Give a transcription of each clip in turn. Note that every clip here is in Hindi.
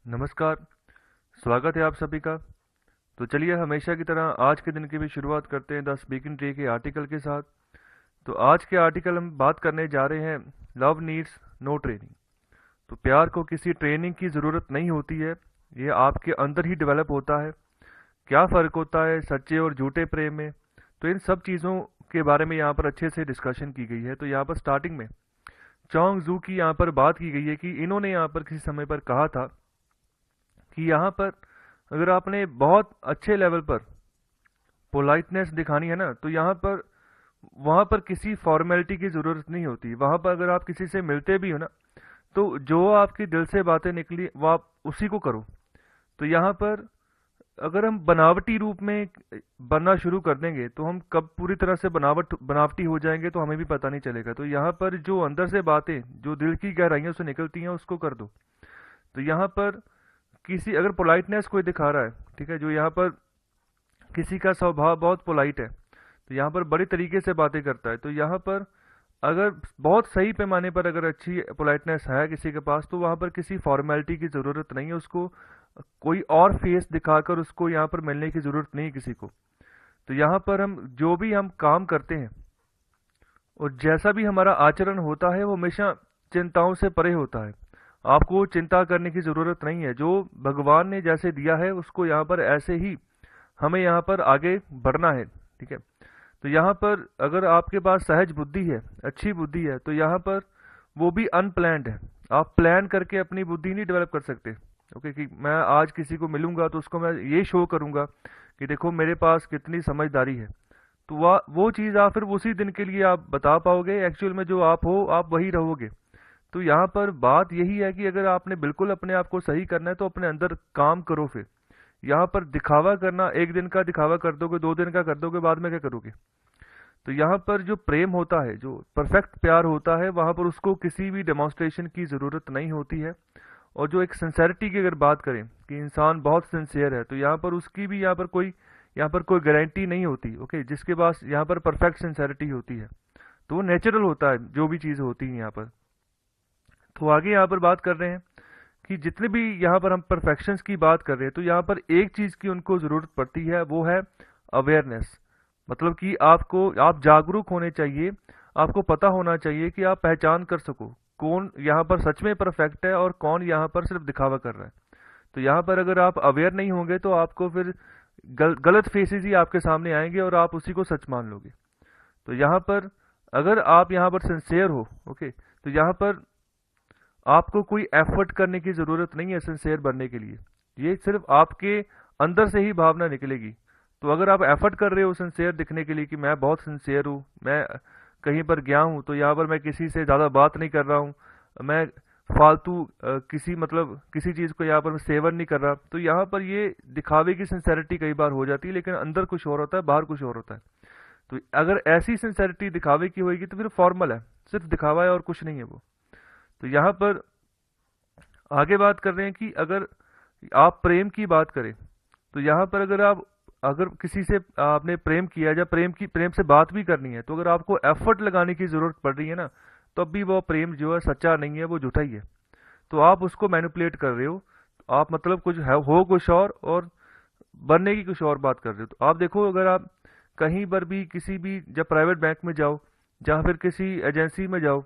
नमस्कार। स्वागत है आप सभी का। तो चलिए हमेशा की तरह आज के दिन की भी शुरुआत करते हैं द स्पीकिंग ट्री के आर्टिकल के साथ। तो आज के आर्टिकल हम बात करने जा रहे हैं लव नीड्स नो ट्रेनिंग। तो प्यार को किसी ट्रेनिंग की ज़रूरत नहीं होती है, ये आपके अंदर ही डेवलप होता है। क्या फ़र्क होता है सच्चे और झूठे प्रेम में, तो इन सब चीज़ों के बारे में यहाँ पर अच्छे से डिस्कशन की गई है। तो यहाँ पर स्टार्टिंग में चोंग जू की यहाँ पर बात की गई है कि इन्होंने यहाँ पर किसी समय पर कहा था कि यहाँ पर अगर आपने बहुत अच्छे लेवल पर पोलाइटनेस दिखानी है ना, तो यहाँ पर वहाँ पर किसी फॉर्मेलिटी की ज़रूरत नहीं होती। वहाँ पर अगर आप किसी से मिलते भी हो ना, तो जो आपकी दिल से बातें निकली वो आप उसी को करो। तो यहाँ पर अगर हम बनावटी रूप में बनना शुरू कर देंगे तो हम कब पूरी तरह से बनावटी हो जाएंगे तो हमें भी पता नहीं चलेगा। तो यहाँ पर जो अंदर से बातें जो दिल की गहराइयों से निकलती हैं उसको कर दो। तो यहाँ पर किसी अगर पोलाइटनेस कोई दिखा रहा है, ठीक है, जो यहाँ पर किसी का स्वभाव बहुत पोलाइट है, तो यहाँ पर बड़ी तरीके से बातें करता है, तो यहाँ पर अगर बहुत सही पैमाने पर अगर अच्छी पोलाइटनेस है किसी के पास, तो वहाँ पर किसी फॉर्मेलिटी की ज़रूरत नहीं है उसको, कोई और फेस दिखाकर उसको यहाँ पर मिलने की ज़रूरत नहीं है किसी को। तो यहाँ पर हम जो भी हम काम करते हैं और जैसा भी हमारा आचरण होता है वो हमेशा चिंताओं से परे होता है। आपको चिंता करने की ज़रूरत नहीं है, जो भगवान ने जैसे दिया है उसको यहाँ पर ऐसे ही हमें यहाँ पर आगे बढ़ना है, ठीक है। तो यहाँ पर अगर आपके पास सहज बुद्धि है, अच्छी बुद्धि है, तो यहाँ पर वो भी अनप्लैंड है। आप प्लान करके अपनी बुद्धि नहीं डेवलप कर सकते। ओके, कि मैं आज किसी को मिलूंगा तो उसको मैं ये शो करूंगा कि देखो मेरे पास कितनी समझदारी है। तो वह वो चीज़ आप फिर उसी दिन के लिए आप बता पाओगे, एक्चुअल में जो आप हो आप वही रहोगे। तो यहाँ पर बात यही है कि अगर आपने बिल्कुल अपने आप को सही करना है तो अपने अंदर काम करो। फिर यहाँ पर दिखावा करना, एक दिन का दिखावा कर दोगे, 2 दिन का कर दोगे, बाद में क्या करोगे। तो यहाँ पर जो प्रेम होता है, जो परफेक्ट प्यार होता है, वहाँ पर उसको किसी भी डेमोन्स्ट्रेशन की ज़रूरत नहीं होती है। और जो एक सिंसेरिटी की अगर बात करें कि इंसान बहुत सिंसियर है, तो यहाँ पर उसकी भी यहाँ पर कोई गारंटी नहीं होती। ओके, जिसके पास यहाँ पर परफेक्ट सिंसेरिटी होती है तो वो नेचुरल होता है जो भी चीज़ होती है यहाँ पर। तो आगे यहाँ पर बात कर रहे हैं कि जितने भी यहाँ पर हम परफेक्शंस की बात कर रहे हैं, तो यहाँ पर एक चीज़ की उनको ज़रूरत पड़ती है, वो है अवेयरनेस। मतलब कि आप जागरूक होने चाहिए। आपको पता होना चाहिए कि आप पहचान कर सको कौन यहाँ पर सच में परफेक्ट है और कौन यहाँ पर सिर्फ दिखावा कर रहा है। तो यहाँ पर अगर आप अवेयर नहीं होंगे तो आपको फिर गलत फेसेस ही आपके सामने आएंगे और आप उसी को सच मान लोगे। तो यहाँ पर अगर आप यहाँ पर सिंसेयर हो, ओके, तो यहाँ पर आपको कोई एफर्ट करने की ज़रूरत नहीं है सिंसेयर बनने के लिए। ये सिर्फ आपके अंदर से ही भावना निकलेगी। तो अगर आप एफर्ट कर रहे हो सिंसेयर दिखने के लिए कि मैं बहुत सिंसेयर हूँ, मैं कहीं पर गया हूँ तो यहाँ पर मैं किसी से ज़्यादा बात नहीं कर रहा हूँ, मैं फालतू किसी चीज़ को यहाँ पर मैं सेवन नहीं कर रहा, तो यहाँ पर ये दिखावे की सिंसेरिटी कई बार हो जाती है, लेकिन अंदर कुछ और होता है, बाहर कुछ और होता है। तो अगर ऐसी सिंसेरिटी दिखावे की होगी तो फिर फॉर्मल है, सिर्फ दिखावा है और कुछ नहीं है वो। तो यहाँ पर आगे बात कर रहे हैं कि अगर आप प्रेम की बात करें, तो यहाँ पर अगर किसी से आपने प्रेम किया या प्रेम से बात भी करनी है, तो अगर आपको एफर्ट लगाने की जरूरत पड़ रही है ना, तब भी वो प्रेम जो है सच्चा नहीं है, वो झूठा ही है। तो आप उसको मैनिपुलेट कर रहे हो। आप मतलब कुछ है हो कुछ और बनने की कुछ और बात कर रहे हो। तो आप देखो, अगर आप कहीं पर भी किसी भी जब प्राइवेट बैंक में जाओ, जहाँ फिर किसी एजेंसी में जाओ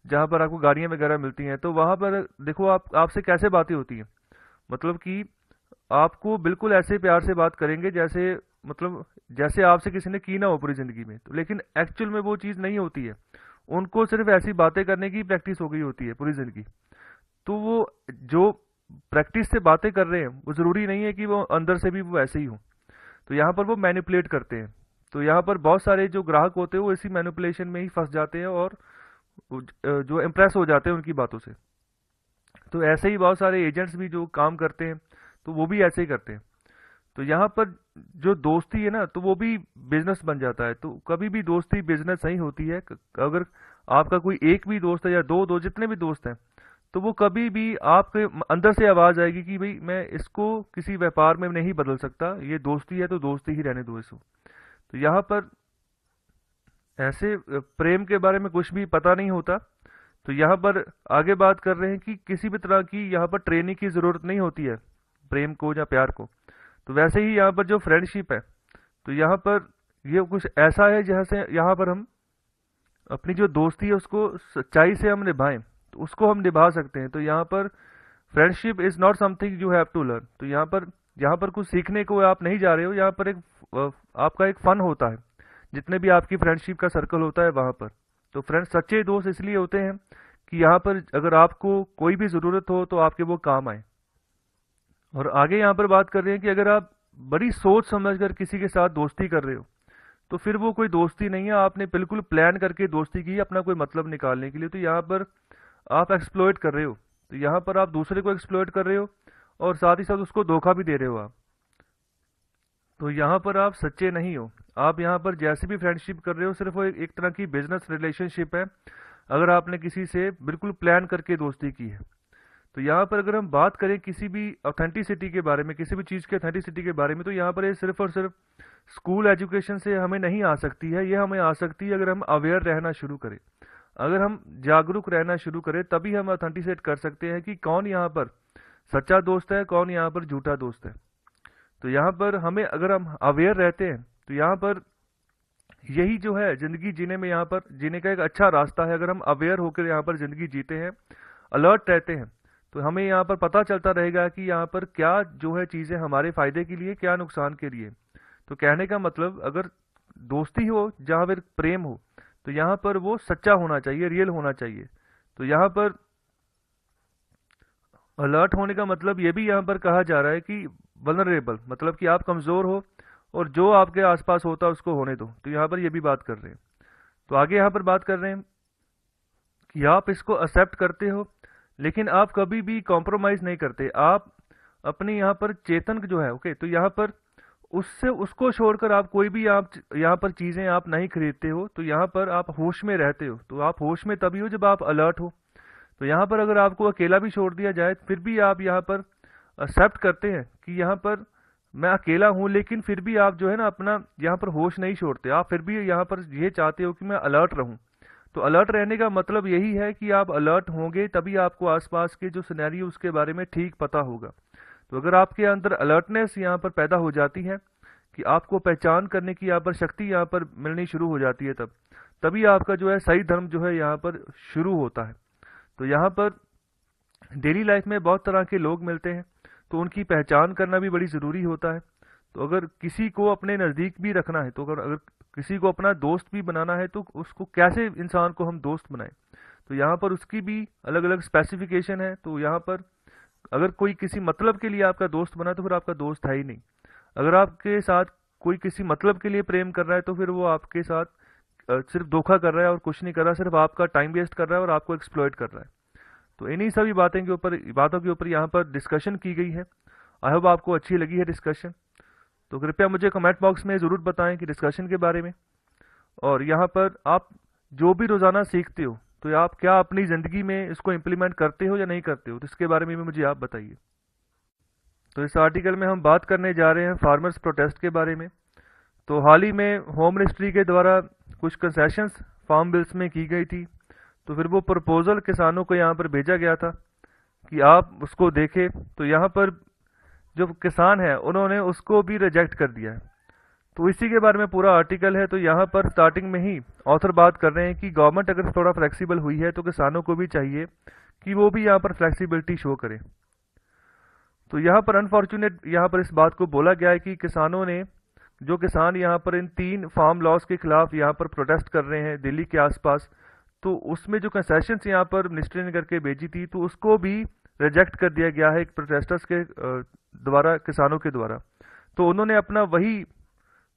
जहाँ पर आपको गाड़ियाँ वगैरह मिलती हैं, तो वहाँ पर देखो आप आपसे कैसे बातें होती हैं। मतलब कि आपको बिल्कुल ऐसे प्यार से बात करेंगे जैसे जैसे आपसे किसी ने की ना हो पूरी जिंदगी में। तो लेकिन एक्चुअल में वो चीज़ नहीं होती है। उनको सिर्फ ऐसी बातें करने की प्रैक्टिस हो गई होती है पूरी जिंदगी। तो वो जो प्रैक्टिस से बातें कर रहे हैं वो ज़रूरी नहीं है कि वो अंदर से भी वो ऐसे ही हो। तो यहाँ पर वो मैनिपुलेट करते हैं। तो यहाँ पर बहुत सारे जो ग्राहक होते हैं वो इसी मैनिपुलेशन में ही फंस जाते हैं और जो इम्प्रेस हो जाते हैं उनकी बातों से। तो ऐसे ही बहुत सारे एजेंट्स भी जो काम करते हैं तो वो भी ऐसे ही करते हैं। तो यहाँ पर जो दोस्ती है ना, तो वो भी बिजनेस बन जाता है। तो कभी भी दोस्ती बिजनेस नहीं होती है। अगर आपका कोई एक भी दोस्त है या दो जितने भी दोस्त हैं, तो वो कभी भी आपके अंदर से आवाज आएगी कि भाई मैं इसको किसी व्यापार में नहीं बदल सकता, ये दोस्ती है तो दोस्ती ही रहने दो इसको। तो यहाँ पर ऐसे प्रेम के बारे में कुछ भी पता नहीं होता। तो यहाँ पर आगे बात कर रहे हैं कि किसी भी तरह की यहाँ पर ट्रेनिंग की ज़रूरत नहीं होती है प्रेम को या प्यार को। तो वैसे ही यहाँ पर जो फ्रेंडशिप है, तो यहाँ पर ये कुछ ऐसा है जहाँ से यहाँ पर हम अपनी जो दोस्ती है उसको सच्चाई से हम निभाएं, तो उसको हम निभा सकते हैं। तो यहाँ पर friendship is not something you have to learn. तो यहाँ पर कुछ सीखने को आप नहीं जा रहे हो, यहाँ पर एक आपका एक फन होता है जितने भी आपकी फ्रेंडशिप का सर्कल होता है वहाँ पर। तो फ्रेंड्स सच्चे दोस्त इसलिए होते हैं कि यहाँ पर अगर आपको कोई भी ज़रूरत हो तो आपके वो काम आए। और आगे यहाँ पर बात कर रहे हैं कि अगर आप बड़ी सोच समझकर किसी के साथ दोस्ती कर रहे हो तो फिर वो कोई दोस्ती नहीं है, आपने बिल्कुल प्लान करके दोस्ती की अपना कोई मतलब निकालने के लिए। तो यहाँ पर आप एक्सप्लॉइट कर रहे हो, तो यहाँ पर आप दूसरे को एक्सप्लॉइट कर रहे हो और साथ ही साथ उसको धोखा भी दे रहे हो आप। तो यहाँ पर आप सच्चे नहीं हो। आप यहाँ पर जैसे भी फ्रेंडशिप कर रहे हो सिर्फ वो एक तरह की बिजनेस रिलेशनशिप है, अगर आपने किसी से बिल्कुल प्लान करके दोस्ती की है। तो यहाँ पर अगर हम बात करें किसी भी ऑथेंटिसिटी के बारे में, किसी भी चीज़ की ऑथेंटिसिटी के बारे में, तो यहाँ पर ये सिर्फ और सिर्फ स्कूल एजुकेशन से हमें नहीं आ सकती है। ये हमें आ सकती है अगर हम अवेयर रहना शुरू करें, अगर हम जागरूक रहना शुरू करें, तभी हम ऑथेंटिसेट कर सकते हैं कि कौन यहाँ पर सच्चा दोस्त है, कौन यहाँ पर झूठा दोस्त है। तो यहाँ पर हमें अगर हम अवेयर रहते हैं तो यहाँ पर यही जो है ज़िंदगी जीने में, यहाँ पर जीने का एक अच्छा रास्ता है। अगर हम अवेयर होकर यहाँ पर ज़िंदगी जीते हैं, अलर्ट रहते हैं, तो हमें यहाँ पर पता चलता रहेगा कि यहाँ पर क्या जो है चीज़ें हमारे फ़ायदे के लिए, क्या नुकसान के लिए। तो कहने का मतलब अगर दोस्ती हो जहाँ पर प्रेम हो, तो यहाँ पर वो सच्चा होना चाहिए, रियल होना चाहिए। तो यहाँ पर अलर्ट होने का मतलब ये भी यहाँ पर कहा जा रहा है कि वल्नरेबल, मतलब कि आप कमज़ोर हो और जो आपके आसपास होता है उसको होने दो। तो यहाँ पर ये भी बात कर रहे हैं। तो आगे यहाँ पर बात कर रहे हैं कि आप इसको एक्सेप्ट करते हो लेकिन आप कभी भी कॉम्प्रोमाइज़ नहीं करते। आप अपने यहाँ पर चेतन जो है, ओके, तो यहाँ पर उससे उसको छोड़कर आप कोई भी आप यहाँ पर चीज़ें आप नहीं खरीदते हो। तो यहाँ पर आप होश में रहते हो। तो आप होश में तभी हो जब आप अलर्ट हो। तो यहाँ पर अगर आपको अकेला भी छोड़ दिया जाए फिर भी आप यहाँ पर एक्सेप्ट करते हैं कि यहाँ पर मैं अकेला हूँ, लेकिन फिर भी आप जो है ना अपना यहाँ पर होश नहीं छोड़ते। आप फिर भी यहाँ पर ये चाहते हो कि मैं अलर्ट रहूँ। तो अलर्ट रहने का मतलब यही है कि आप अलर्ट होंगे तभी आपको आसपास के जो सिनेरियो उसके बारे में ठीक पता होगा। तो अगर आपके अंदर अलर्टनेस यहाँ पर पैदा हो जाती है कि आपको पहचान करने की यहाँ पर शक्ति यहाँ पर मिलनी शुरू हो जाती है, तभी आपका जो है सही धर्म जो है यहाँ पर शुरू होता है। तो यहाँ पर डेली लाइफ में बहुत तरह के लोग मिलते हैं, तो उनकी पहचान करना भी बड़ी ज़रूरी होता है। तो अगर किसी को अपने नज़दीक भी रखना है, तो अगर किसी को अपना दोस्त भी बनाना है, तो उसको कैसे इंसान को हम दोस्त बनाएं, तो यहाँ पर उसकी भी अलग अलग स्पेसिफिकेशन है। तो यहाँ पर अगर कोई किसी मतलब के लिए आपका दोस्त बना तो फिर आपका दोस्त है ही नहीं। अगर आपके साथ कोई किसी मतलब के लिए प्रेम कर रहा है तो फिर वो आपके साथ सिर्फ धोखा कर रहा है और कुछ नहीं कर रहा, सिर्फ आपका टाइम वेस्ट कर रहा है और आपको एक्सप्लॉइट कर रहा है। तो इन्हीं सभी बातों के ऊपर यहाँ पर डिस्कशन की गई है। आई होप आपको अच्छी लगी है डिस्कशन। तो कृपया मुझे कमेंट बॉक्स में ज़रूर बताएं कि डिस्कशन के बारे में, और यहाँ पर आप जो भी रोज़ाना सीखते हो तो आप क्या अपनी ज़िंदगी में इसको इम्प्लीमेंट करते हो या नहीं करते हो, तो इसके बारे में भी मुझे आप बताइए। तो इस आर्टिकल में हम बात करने जा रहे हैं फार्मर्स प्रोटेस्ट के बारे में। तो हाल ही में होम मिनिस्ट्री के द्वारा कुछ कंसेशंस फार्म बिल्स में की गई थी, तो फिर वो प्रपोज़ल किसानों को यहाँ पर भेजा गया था कि आप उसको देखें। तो यहाँ पर जो किसान है उन्होंने उसको भी रिजेक्ट कर दिया है। तो इसी के बारे में पूरा आर्टिकल है। तो यहाँ पर स्टार्टिंग में ही ऑथर बात कर रहे हैं कि गवर्नमेंट अगर थोड़ा फ्लेक्सिबल हुई है तो किसानों को भी चाहिए कि वो भी यहाँ पर फ्लेक्सिबिलिटी शो करें। तो यहाँ पर अनफॉर्चुनेट यहाँ पर इस बात को बोला गया है कि किसानों ने, जो किसान यहाँ पर इन 3 फार्म लॉज के खिलाफ यहाँ पर प्रोटेस्ट कर रहे हैं दिल्ली के आसपास, तो उसमें जो कंसेशंस यहाँ पर मिनिस्ट्री ने करके भेजी थी तो उसको भी रिजेक्ट कर दिया गया है एक प्रोटेस्टर्स के द्वारा, किसानों के द्वारा। तो उन्होंने अपना वही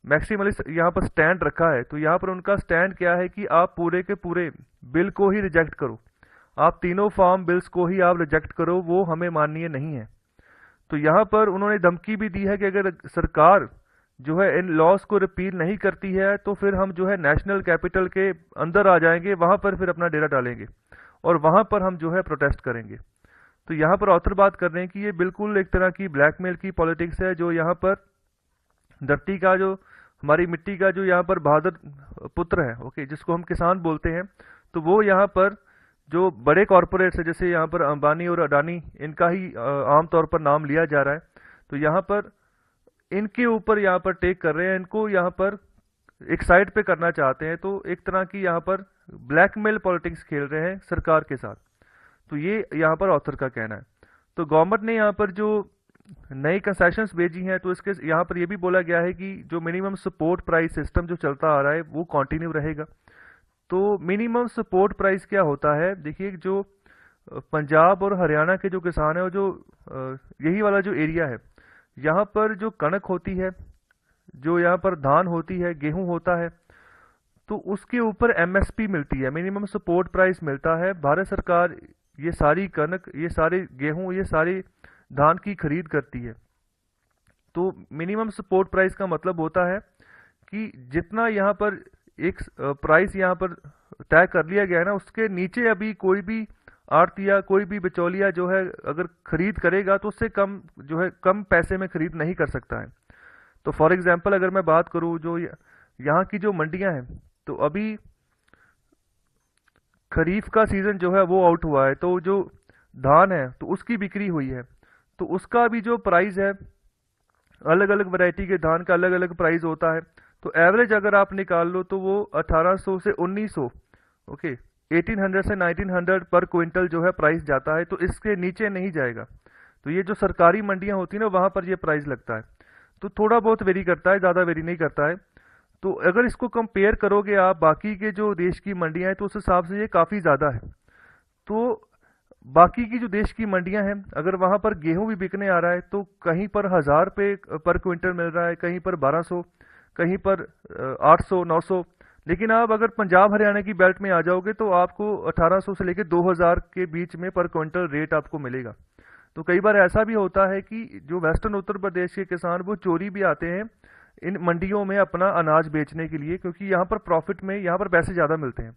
मैक्सिमलिस्ट यहाँ पर स्टैंड रखा है। तो यहाँ पर उनका स्टैंड क्या है कि आप पूरे के पूरे बिल को ही रिजेक्ट करो, आप तीनों फार्म बिल्स को ही आप रिजेक्ट करो, वो हमें माननीय नहीं है। तो यहाँ पर उन्होंने धमकी भी दी है कि अगर सरकार जो है इन लॉस को रिपील नहीं करती है तो फिर हम जो है नेशनल कैपिटल के अंदर आ जाएंगे, वहाँ पर फिर अपना डेरा डालेंगे और वहाँ पर हम जो है प्रोटेस्ट करेंगे। तो यहाँ पर ऑथर बात कर रहे हैं कि ये बिल्कुल एक तरह की ब्लैकमेल की पॉलिटिक्स है, जो यहाँ पर धरती का, जो हमारी मिट्टी का जो यहाँ पर बहादुर पुत्र है, ओके, जिसको हम किसान बोलते हैं, तो वो यहाँ पर जो बड़े कॉरपोरेट्स है जैसे यहाँ पर अंबानी और अडानी, इनका ही आमतौर पर नाम लिया जा रहा है। तो यहाँ पर इनके ऊपर यहाँ पर टेक कर रहे हैं, इनको यहाँ पर एक साइड पे करना चाहते हैं। तो एक तरह की यहाँ पर ब्लैकमेल पॉलिटिक्स खेल रहे हैं सरकार के साथ। तो ये यहाँ पर ऑथर का कहना है। तो गवर्नमेंट ने यहाँ पर जो नई कंसेशंस भेजी हैं, तो इसके यहाँ पर ये भी बोला गया है कि जो मिनिमम सपोर्ट प्राइस सिस्टम जो चलता आ रहा है वो कंटिन्यू रहेगा। तो मिनिमम सपोर्ट प्राइस क्या होता है, देखिए जो पंजाब और हरियाणा के जो किसान है, वो जो यही वाला जो एरिया है, यहाँ पर जो कणक होती है, जो यहाँ पर धान होती है, गेहूं होता है, तो उसके ऊपर एमएसपी मिलती है, मिनिमम सपोर्ट प्राइस मिलता है। भारत सरकार ये सारी कणक, ये सारे गेहूं, ये सारी धान की खरीद करती है। तो मिनिमम सपोर्ट प्राइस का मतलब होता है कि जितना यहाँ पर एक प्राइस यहाँ पर तय कर लिया गया है ना, उसके नीचे अभी कोई भी आड़तिया, कोई भी बिचौलिया जो है अगर खरीद करेगा तो उससे कम जो है, कम पैसे में खरीद नहीं कर सकता है। तो फॉर एग्जांपल अगर मैं बात करूं, जो यहाँ की जो मंडियां हैं, तो अभी खरीफ का सीजन जो है वो आउट हुआ है, तो जो धान है तो उसकी बिक्री हुई है, तो उसका भी जो प्राइस है, अलग अलग वैरायटी के धान का अलग अलग प्राइस होता है। तो एवरेज अगर आप निकाल लो तो वो 1800 से 1900, ओके, 1800 से 1900 पर क्विंटल जो है प्राइस जाता है। तो इसके नीचे नहीं जाएगा। तो ये जो सरकारी मंडियां होती है ना, वहां पर ये प्राइस लगता है। तो थोड़ा बहुत वेरी करता है, ज़्यादा वेरी नहीं करता है। तो अगर इसको कंपेयर करोगे आप बाकी के जो देश की मंडियां हैं, तो उस हिसाब से ये काफ़ी ज़्यादा है। तो बाकी की जो देश की मंडियां हैं, अगर वहां पर गेहूं भी बिकने आ रहा है, तो कहीं पर 1000 रुपये पर क्विंटल मिल रहा है, कहीं पर 1200, कहीं पर 800, 900। लेकिन आप अगर पंजाब हरियाणा की बेल्ट में आ जाओगे तो आपको 1800 से लेकर 2000 के बीच में पर क्विंटल रेट आपको मिलेगा। तो कई बार ऐसा भी होता है कि जो वेस्टर्न उत्तर प्रदेश के किसान वो चोरी भी आते हैं इन मंडियों में अपना अनाज बेचने के लिए, क्योंकि यहाँ पर प्रॉफिट में, यहाँ पर पैसे ज़्यादा मिलते हैं।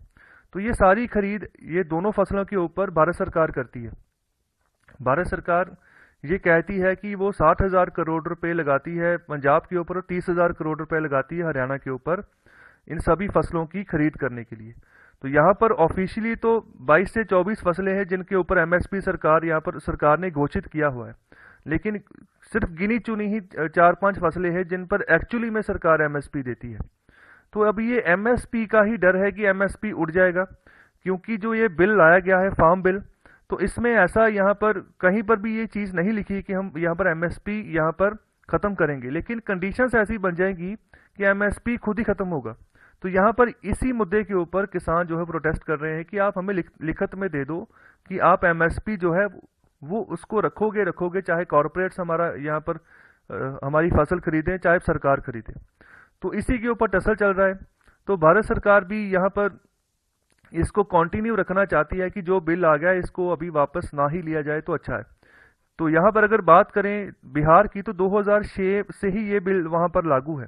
तो ये सारी खरीद ये दोनों फसलों के ऊपर भारत सरकार करती है। भारत सरकार ये कहती है कि वो 60,000 करोड़ रुपए लगाती है पंजाब के ऊपर और 30,000 करोड़ रुपए लगाती है हरियाणा के ऊपर, इन सभी फसलों की खरीद करने के लिए। तो यहाँ पर ऑफिशियली तो 22 से 24 फसलें हैं जिनके ऊपर एमएसपी सरकार, यहाँ पर सरकार ने घोषित किया हुआ है। लेकिन सिर्फ गिनी चुनी ही 4-5 फसलें हैं जिन पर एक्चुअली में सरकार एमएसपी देती है। तो अब ये एमएसपी का ही डर है कि एमएसपी उड़ जाएगा, क्योंकि जो ये बिल लाया गया है, फार्म बिल, तो इसमें ऐसा यहाँ पर कहीं पर भी ये चीज़ नहीं लिखी कि हम यहाँ पर एमएसपी यहाँ पर ख़त्म करेंगे, लेकिन कंडीशंस ऐसी बन जाएंगी कि एमएसपी खुद ही ख़त्म होगा। तो यहाँ पर इसी मुद्दे के ऊपर किसान जो है प्रोटेस्ट कर रहे हैं कि आप हमें लिखत में दे दो कि आप एमएसपी जो है वो उसको रखोगे, चाहे कॉरपोरेट्स हमारा यहाँ पर हमारी फसल खरीदें, चाहे सरकार खरीदे। तो इसी के ऊपर टसल चल रहा है। तो भारत सरकार भी यहाँ पर इसको कंटिन्यू रखना चाहती है कि जो बिल आ गया है इसको अभी वापस ना ही लिया जाए तो अच्छा है। तो यहाँ पर अगर बात करें बिहार की, तो 2006 से ही ये बिल वहाँ पर लागू है।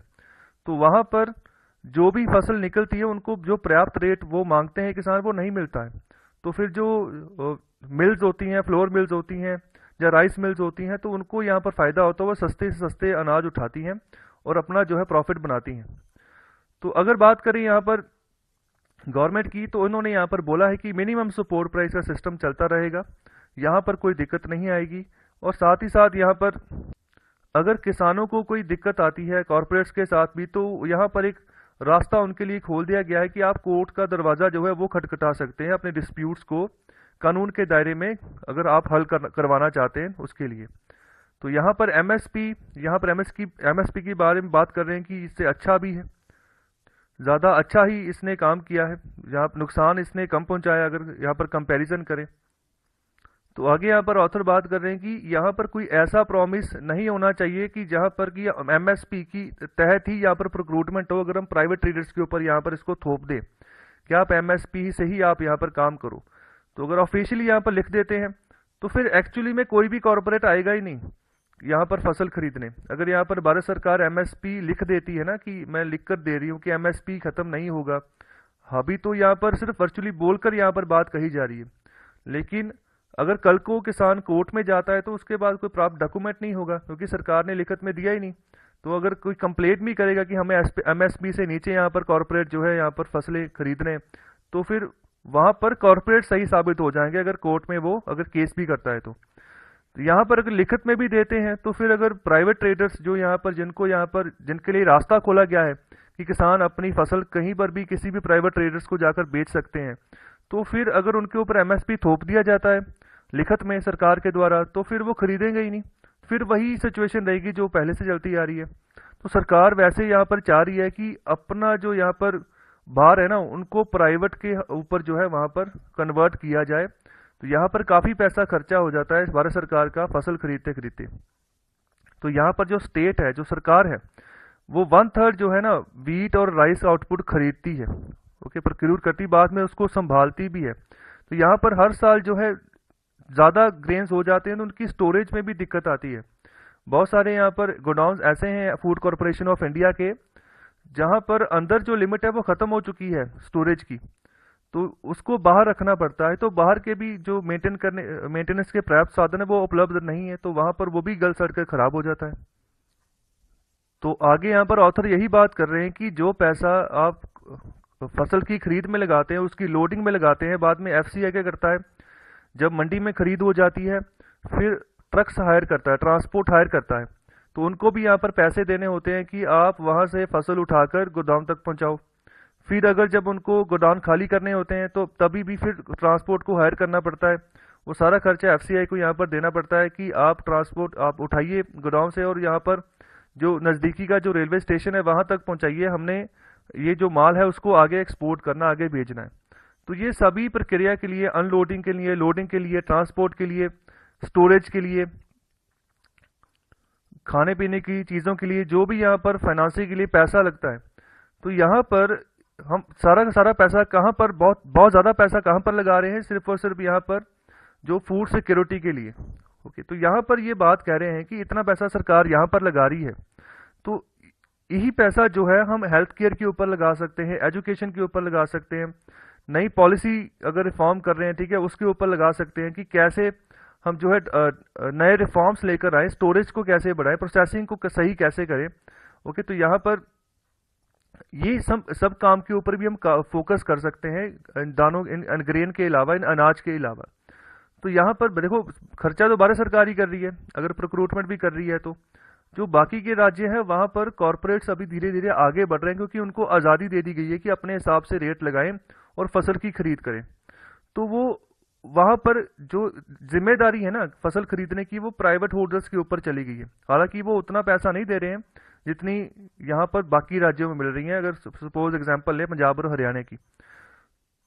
तो वहाँ पर जो भी फसल निकलती है उनको जो पर्याप्त रेट वो मांगते हैं किसान, वो नहीं मिलता है। तो फिर जो मिल्स होती हैं, फ्लोर मिल्स होती हैं या राइस मिल्स होती हैं, तो उनको यहाँ पर फ़ायदा होता है, वो सस्ते से सस्ते अनाज उठाती हैं और अपना जो है प्रॉफिट बनाती हैं। तो अगर बात करें यहाँ पर गवर्नमेंट की, तो उन्होंने यहाँ पर बोला है कि मिनिमम सपोर्ट प्राइस का सिस्टम चलता रहेगा, यहाँ पर कोई दिक्कत नहीं आएगी। और साथ ही साथ यहाँ पर अगर किसानों को कोई दिक्कत आती है कॉरपोरेट्स के साथ भी, तो यहाँ पर एक रास्ता उनके लिए खोल दिया गया है कि आप कोर्ट का दरवाज़ा जो है वो खटखटा सकते हैं अपने डिस्प्यूट्स को कानून के दायरे में, अगर आप हल करवाना चाहते हैं उसके लिए। तो यहाँ पर एमएसपी, यहाँ पर एमएसपी के बारे में बात कर रहे हैं कि इससे अच्छा भी है, ज़्यादा अच्छा ही इसने काम किया है, यहाँ पर नुकसान इसने कम पहुँचाया अगर यहाँ पर कंपैरिजन करें। तो आगे यहाँ पर ऑथर बात कर रहे हैं कि यहाँ पर कोई ऐसा प्रॉमिस नहीं होना चाहिए कि जहाँ पर कि एमएसपी की तहत ही यहाँ पर प्रोक्रूटमेंट हो, अगर हम प्राइवेट ट्रेडर्स के ऊपर यहाँ पर इसको थोप दें कि आप एमएसपी से ही आप यहाँ पर काम करो। तो अगर ऑफिशियली यहाँ पर लिख देते हैं तो फिर एक्चुअली में कोई भी कॉरपोरेट आएगा ही नहीं यहाँ पर फसल खरीदने। अगर यहाँ पर भारत सरकार एमएसपी लिख देती है ना कि मैं लिख कर दे रही हूँ कि एमएसपी खत्म नहीं होगा, अभी तो यहाँ पर सिर्फ वर्चुअली बोलकर यहाँ पर बात कही जा रही है, लेकिन अगर कल को किसान कोर्ट में जाता है तो उसके बाद कोई प्राप्त डॉक्यूमेंट नहीं होगा, क्योंकि सरकार ने लिखत में दिया ही नहीं। तो अगर कोई कंप्लेंट भी करेगा कि हमें एमएसपी से नीचे यहाँ पर कॉरपोरेट जो है यहाँ पर फसलें खरीद रहे हैं, तो फिर वहां पर कॉर्पोरेट सही साबित हो जाएंगे अगर कोर्ट में वो अगर केस भी करता है तो यहाँ पर अगर लिखित में भी देते हैं तो फिर अगर प्राइवेट ट्रेडर्स जो यहाँ पर जिनको यहाँ पर जिनके लिए रास्ता खोला गया है कि किसान अपनी फसल कहीं पर भी किसी भी प्राइवेट ट्रेडर्स को जाकर बेच सकते हैं, तो फिर अगर उनके ऊपर एमएसपी थोप दिया जाता है लिखित में सरकार के द्वारा तो फिर वो खरीदेंगे ही नहीं। फिर वही सिचुएशन रहेगी जो पहले से चलती आ रही है। तो सरकार वैसे यहाँ पर चाह रही है कि अपना जो यहाँ पर भार है ना उनको प्राइवेट के ऊपर जो है वहां पर कन्वर्ट किया जाए। तो यहाँ पर काफी पैसा खर्चा हो जाता है भारत सरकार का फसल खरीदते खरीदते। तो यहाँ पर जो स्टेट है जो सरकार है वो 1/3 जो है ना वीट और राइस आउटपुट खरीदती है, ओके, प्रोक्यूर करती, बाद में उसको संभालती भी है। तो यहाँ पर हर साल जो है ज्यादा ग्रेन्स हो जाते हैं तो उनकी स्टोरेज में भी दिक्कत आती है। बहुत सारे यहाँ पर गोडाउन ऐसे हैं फूड कॉरपोरेशन ऑफ इंडिया के जहाँ पर अंदर जो लिमिट है वो खत्म हो चुकी है स्टोरेज की, तो उसको बाहर रखना पड़ता है। तो बाहर के भी जो मेंटेनेंस के पर्याप्त साधन है वो उपलब्ध नहीं है, तो वहां पर वो भी गल सड़ कर खराब हो जाता है। तो आगे यहाँ पर ऑथर यही बात कर रहे हैं कि जो पैसा आप फसल की खरीद में लगाते हैं उसकी लोडिंग में लगाते हैं, बाद में एफसीआई क्या करता है जब मंडी में खरीद हो जाती है फिर ट्रक्स हायर करता है, ट्रांसपोर्ट हायर करता है। तो उनको भी यहाँ पर पैसे देने होते हैं कि आप वहां से फसल उठाकर गोदाम तक पहुंचाओ। फिर अगर जब उनको गोदाम खाली करने होते हैं तो तभी भी फिर ट्रांसपोर्ट को हायर करना पड़ता है। वो सारा खर्चा एफसीआई को यहाँ पर देना पड़ता है कि आप ट्रांसपोर्ट आप उठाइए गोदाम से और यहाँ पर जो नज़दीकी का जो रेलवे स्टेशन है वहां तक पहुंचाइए, हमने ये जो माल है उसको आगे एक्सपोर्ट करना, आगे भेजना है। तो ये सभी प्रक्रिया के लिए, अनलोडिंग के लिए, लोडिंग के लिए, ट्रांसपोर्ट के लिए, स्टोरेज के लिए, खाने पीने की चीज़ों के लिए, जो भी यहाँ पर फाइनेंसिंग के लिए पैसा लगता है, तो यहाँ पर हम सारा का सारा पैसा कहाँ पर बहुत बहुत ज़्यादा पैसा कहाँ पर लगा रहे हैं, सिर्फ और सिर्फ यहाँ पर जो फूड सिक्योरिटी के लिए। ओके, तो यहाँ पर ये बात कह रहे हैं कि इतना पैसा सरकार यहाँ पर लगा रही है, तो यही पैसा जो है हम हेल्थ केयर के ऊपर लगा सकते हैं, एजुकेशन के ऊपर लगा सकते हैं, नई पॉलिसी अगर रिफॉर्म कर रहे हैं, ठीक है, उसके ऊपर लगा सकते हैं कि कैसे हम जो है नए रिफॉर्म्स लेकर आए, स्टोरेज को कैसे बढ़ाएं, प्रोसेसिंग को सही कैसे करें। ओके, तो यहाँ पर ये सब काम के ऊपर भी हम फोकस कर सकते हैं, दानों इन ग्रेन के अलावा, इन अनाज के अलावा। तो यहाँ पर देखो खर्चा तो भारत सरकार ही कर रही है, अगर प्रोक्रूटमेंट भी कर रही है, तो जो बाकी के राज्य हैं वहां पर कॉरपोरेट्स अभी धीरे धीरे आगे बढ़ रहे हैं क्योंकि उनको आज़ादी दे दी गई है कि अपने हिसाब से रेट लगाएं और फसल की खरीद करें। तो वो वहां पर जो जिम्मेदारी है ना फसल खरीदने की वो प्राइवेट होल्डर्स के ऊपर चली गई है। हालांकि वो उतना पैसा नहीं दे रहे हैं जितनी यहाँ पर बाकी राज्यों में मिल रही है। अगर सपोज एग्जांपल ले पंजाब और हरियाणा की,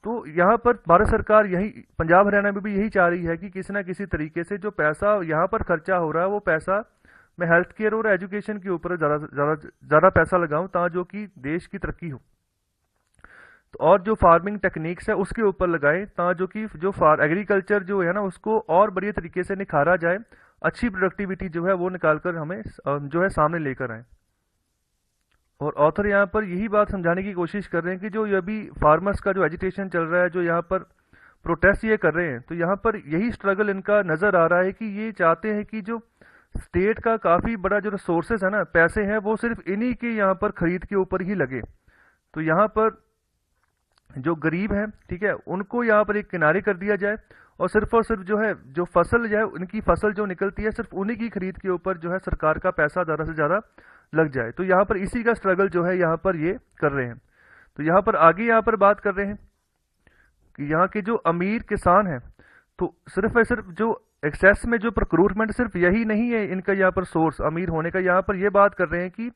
तो यहाँ पर भारत सरकार यही पंजाब हरियाणा में भी यही चाह रही है कि किसी ना किसी तरीके से जो पैसा यहाँ पर खर्चा हो रहा है वो पैसा मैं हेल्थ केयर और एजुकेशन के ऊपर ज़्यादा पैसा लगाऊं ताकि जो कि देश की तरक्की हो। तो और जो फार्मिंग टेक्निक्स है उसके ऊपर लगाएं ताकि जो कि जो एग्रीकल्चर जो है ना उसको और बढ़िया तरीके से निखारा जाए, अच्छी प्रोडक्टिविटी जो है वो निकाल कर हमें जो है सामने लेकर आए। और ऑथर यहाँ पर यही बात समझाने की कोशिश कर रहे हैं कि जो अभी फार्मर्स का जो एजिटेशन चल रहा है, जो यहाँ पर प्रोटेस्ट ये कर रहे हैं, तो यहाँ पर यही स्ट्रगल इनका नजर आ रहा है कि ये चाहते हैं कि जो स्टेट का काफी बड़ा जो रिसोर्सेज है ना, पैसे हैं, वो सिर्फ इन्हीं के यहाँ पर खरीद के ऊपर ही लगे। तो यहाँ पर जो गरीब हैं, ठीक है, उनको यहाँ पर एक किनारे कर दिया जाए और सिर्फ जो है जो फसल जो है उनकी फसल जो निकलती है सिर्फ उन्हीं की खरीद के ऊपर जो है सरकार का पैसा ज़्यादा से ज़्यादा लग जाए। तो यहाँ पर इसी का स्ट्रगल जो है यहाँ पर ये कर रहे हैं। तो यहाँ पर आगे यहाँ पर बात कर रहे हैं कि यहाँ के जो अमीर किसान हैं, तो सिर्फ जो एक्सेस में जो प्रोक्रूटमेंट सिर्फ यही नहीं है इनका यहाँ पर सोर्स अमीर होने का। यहाँ पर ये बात कर रहे हैं कि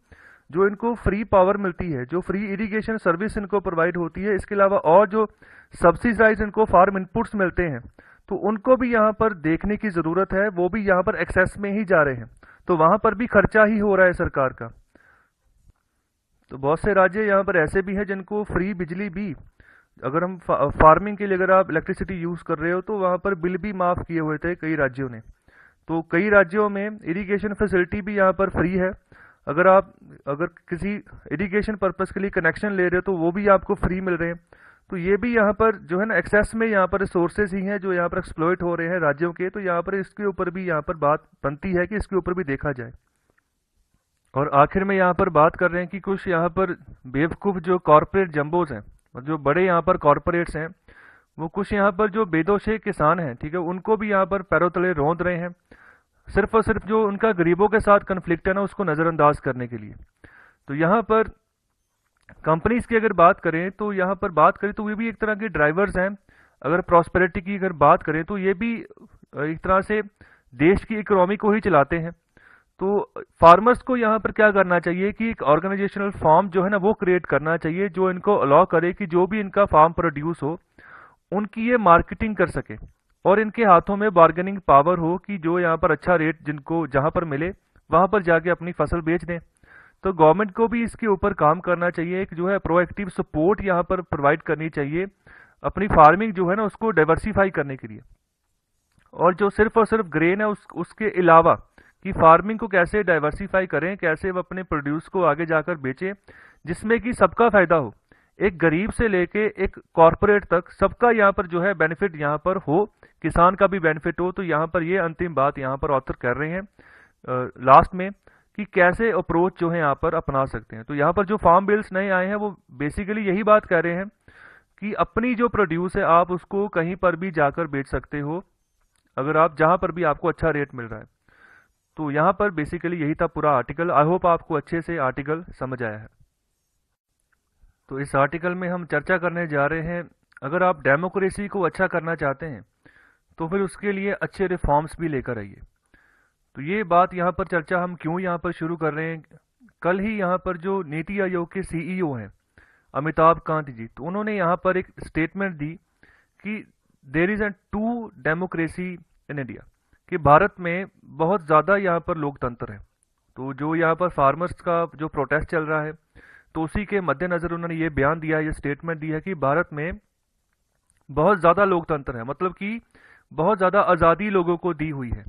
जो इनको फ्री पावर मिलती है, जो फ्री इरिगेशन सर्विस इनको प्रोवाइड होती है, इसके अलावा और जो सब्सिडाइज इनको फार्म इनपुट्स मिलते हैं, तो उनको भी यहाँ पर देखने की जरूरत है। वो भी यहाँ पर एक्सेस में ही जा रहे हैं, तो वहां पर भी खर्चा ही हो रहा है सरकार का। तो बहुत से राज्य यहाँ पर ऐसे भी हैं जिनको फ्री बिजली भी, अगर हम फार्मिंग के लिए अगर आप इलेक्ट्रिसिटी यूज कर रहे हो तो वहां पर बिल भी माफ किए हुए थे कई राज्यों ने। तो कई राज्यों में इरिगेशन फैसिलिटी भी यहाँ पर फ्री है। अगर किसी इरिगेशन पर्पस के लिए कनेक्शन ले रहे हो तो वो भी आपको फ्री मिल रहे हैं। तो ये भी यहाँ पर जो है ना एक्सेस में यहाँ पर रिसोर्सेज ही हैं जो यहाँ पर एक्सप्लॉइट हो रहे हैं राज्यों के। तो यहाँ पर इसके ऊपर भी यहाँ पर बात बनती है कि इसके ऊपर भी देखा जाए। और आखिर में यहाँ पर बात कर रहे हैं कि कुछ यहाँ पर बेवकूफ़ जो कॉरपोरेट जंबोज हैं, जो बड़े यहाँ पर कॉरपोरेट्स हैं, वो कुछ यहाँ पर जो बेदोशे किसान हैं, ठीक है, उनको भी यहाँ पर पैरों तले रौंद रहे हैं, सिर्फ और सिर्फ जो उनका गरीबों के साथ कन्फ्लिक्ट है ना, उसको नज़रअंदाज करने के लिए। तो यहाँ पर कंपनीज की अगर बात करें तो यहाँ पर बात करें तो ये भी एक तरह के ड्राइवर्स हैं। अगर प्रॉस्पेरिटी की अगर बात करें तो ये भी एक तरह से देश की इकोनॉमी को ही चलाते हैं। तो फार्मर्स को यहाँ पर क्या करना चाहिए कि एक ऑर्गेनाइजेशनल फॉर्म जो है ना वो क्रिएट करना चाहिए, जो इनको अलाउ करे कि जो भी इनका फार्म प्रोड्यूस हो उनकी ये मार्केटिंग कर सके, और इनके हाथों में बार्गेनिंग पावर हो कि जो यहाँ पर अच्छा रेट जिनको जहाँ पर मिले वहाँ पर जाके अपनी फसल बेच दें। तो गवर्नमेंट को भी इसके ऊपर काम करना चाहिए, एक जो है प्रोएक्टिव सपोर्ट यहाँ पर प्रोवाइड करनी चाहिए अपनी फार्मिंग जो है ना उसको डाइवर्सिफाई करने के लिए। और जो सिर्फ और सिर्फ ग्रेन है उसके अलावा कि फार्मिंग को कैसे डाइवर्सिफाई करें, कैसे वो अपने प्रोड्यूस को आगे जाकर बेचें जिसमें कि सबका फायदा हो, एक गरीब से लेके एक कॉरपोरेट तक सबका यहाँ पर जो है बेनिफिट यहाँ पर हो, किसान का भी बेनिफिट हो। तो यहाँ पर ये अंतिम बात यहाँ पर ऑथर कर रहे हैं लास्ट में कि कैसे अप्रोच जो है यहाँ पर अपना सकते हैं। तो यहाँ पर जो फार्म बिल्स नए आए हैं वो बेसिकली यही बात कह रहे हैं कि अपनी जो प्रोड्यूस है आप उसको कहीं पर भी जाकर बेच सकते हो, अगर आप जहाँ पर भी आपको अच्छा रेट मिल रहा है। तो यहाँ पर बेसिकली यही था पूरा आर्टिकल। आई होप आपको अच्छे से आर्टिकल समझ आया है। तो इस आर्टिकल में हम चर्चा करने जा रहे हैं, अगर आप डेमोक्रेसी को अच्छा करना चाहते हैं तो फिर उसके लिए अच्छे रिफॉर्म्स भी लेकर आइए। तो ये बात यहाँ पर चर्चा हम क्यों यहाँ पर शुरू कर रहे हैं, कल ही यहाँ पर जो नीति आयोग के सीईओ हैं अमिताभ कांत जी, तो उन्होंने यहाँ पर एक स्टेटमेंट दी कि there is a too democracy in India, कि भारत में बहुत ज़्यादा यहाँ पर लोकतंत्र है। तो जो यहाँ पर फार्मर्स का जो प्रोटेस्ट चल रहा है तो उसी के मद्देनज़र उन्होंने ये बयान दिया है, ये स्टेटमेंट दी है कि भारत में बहुत ज़्यादा लोकतंत्र है, मतलब कि बहुत ज़्यादा आज़ादी लोगों को दी हुई है।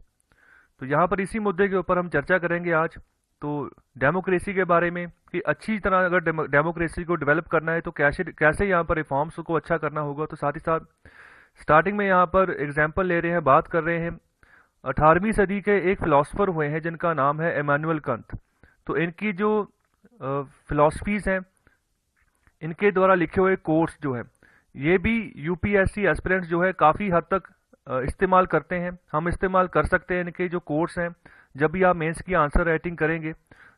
तो यहाँ पर इसी मुद्दे के ऊपर हम चर्चा करेंगे आज। तो डेमोक्रेसी के बारे में कि अच्छी तरह अगर डेमोक्रेसी को डेवलप करना है तो कैसे कैसे यहाँ पर रिफॉर्म्स को अच्छा करना होगा। तो साथ ही साथ स्टार्टिंग में यहाँ पर एग्जाम्पल ले रहे हैं, बात कर रहे हैं 18वीं सदी के एक फिलोसफर हुए हैं जिनका नाम है इमानुएल कंत। तो इनकी जो फिलोसफीज हैं, इनके द्वारा लिखे हुए कोर्स जो है ये भी यूपीएससी एस्पिरेंट्स जो है काफ़ी हद तक इस्तेमाल करते हैं। हम इस्तेमाल कर सकते हैं इनके जो कोर्स हैं, जब भी आप मेंस की आंसर राइटिंग करेंगे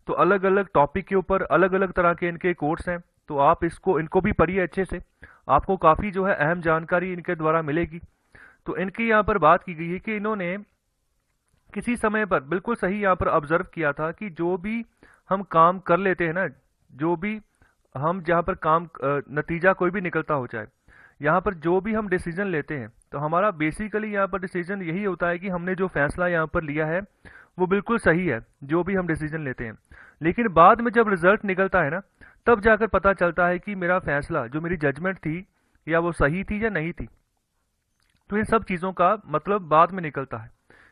तो अलग अलग टॉपिक के ऊपर अलग अलग तरह के इनके कोर्स हैं। तो आप इनको भी पढ़िए अच्छे से, आपको काफ़ी जो है अहम जानकारी इनके द्वारा मिलेगी। तो इनकी यहाँ पर बात की गई है कि इन्होंने किसी समय पर बिल्कुल सही यहाँ पर ऑब्जर्व किया था कि जो भी हम काम कर लेते हैं ना, जो भी हम जहाँ पर काम नतीजा कोई भी निकलता हो, चाहे यहाँ पर जो भी हम डिसीजन लेते हैं तो हमारा बेसिकली यहाँ पर डिसीजन यही होता है कि हमने जो फैसला यहाँ पर लिया है वो बिल्कुल सही है, जो भी हम डिसीजन लेते हैं। लेकिन बाद में जब रिजल्ट निकलता है ना, तब जाकर पता चलता है कि मेरा फैसला, जो मेरी जजमेंट थी, या वो सही थी या नहीं थी। तो इन सब चीज़ों का मतलब बाद में निकलता है